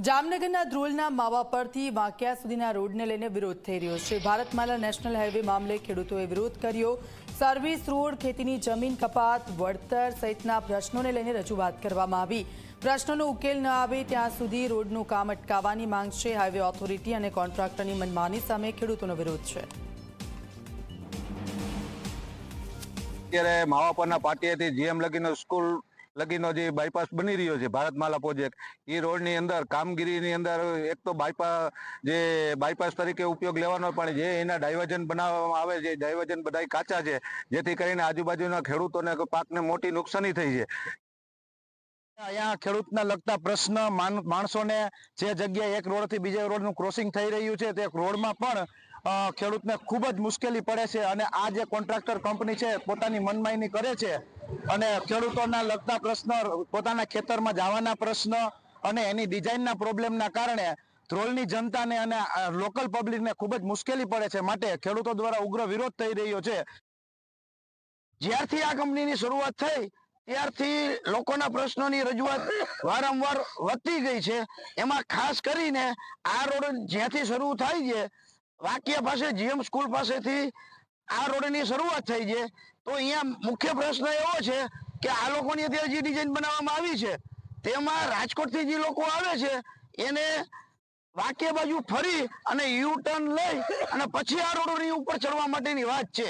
જામનગરના ધ્રોલના માવા પરથી વાંકિયા સુધીના રોડને લઈને વિરોધ થઈ રહ્યો છે। ભારતમાલા નેશનલ હાઈવે મામલે ખેડૂતોએ વિરોધ કર્યો। સર્વિસ રોડ, ખેતીની જમીન કપાત, વળતર સહિતના પ્રશ્નોને લઈને રજૂઆત કરવામાં આવી। પ્રશ્નોનો ઉકેલ ન આવે ત્યાં સુધી રોડનું કામ અટકાવવાની માંગ છે। હાઈવે ઓથોરિટી અને કોન્ટ્રાક્ટરની મનમાની સામે ખેડૂતોનો વિરોધ છે। અત્યારે માવા પરના પાટિયાથી જીએમ લગીનો સ્કૂલ લગીનો જે બાયપાસ બની રહ્યો છે ભારતમાલા પ્રોજેક્ટ, એ રોડની અંદર કામગીરીની અંદર એક તો બાયપાસ તરીકે ઉપયોગ લેવાનો, પણ જે એના ડાયવર્ઝન બનાવવામાં આવે છે, ડાયવર્ઝન બધા કાચા છે, જેથી કરીને આજુબાજુના ખેડૂતોને પાકને મોટી નુકસાની થઈ છે। અહીંયા ખેડૂતના લગતા પ્રશ્ન, માણસોને જે જગ્યાએ એક રોડથી બીજા રોડનું ક્રોસિંગ થઈ રહ્યું છે તે રોડમાં પણ ખેડૂતને ખૂબ જ મુશ્કેલી પડે છે અને આ જે કોન્ટ્રાક્ટર કંપની છે પોતાની મનમાની કરે છે અને ખેડૂતોના લગતા પ્રશ્ન, પોતાના ખેતરમાં જવાના પ્રશ્ન અને એની ડિઝાઇનના પ્રોબ્લેમના કારણે ધ્રોલની જનતાને અને લોકલ પબ્લિકને ખૂબ જ મુશ્કેલી પડે છે। માટે ખેડૂતો દ્વારા ઉગ્ર વિરોધ થઈ રહ્યો છે। જ્યારથી આ કંપનીની શરૂઆત થઈ ત્યારથી લોકોના પ્રશ્નોની રજૂઆત વારંવાર વધતી ગઈ છે। એમાં ખાસ કરીને આ રોડ જ્યાંથી શરૂ થાય છે, વાંકિયા પાસે જીએમ સ્કૂલ પાસેથી આ રોડની શરૂઆત થઈ છે, તો અહીંયા મુખ્ય પ્રશ્ન એવો છે કે આ લોકોની અત્યારે જે ડિઝાઇન બનાવવામાં આવી છે તેમાં રાજકોટથી જે લોકો આવે છે એને વાંકિયા બાજુ ફરી અને યુ ટર્ન લઈ અને પછી આ રોડની ઉપર ચડવા માટેની વાત છે।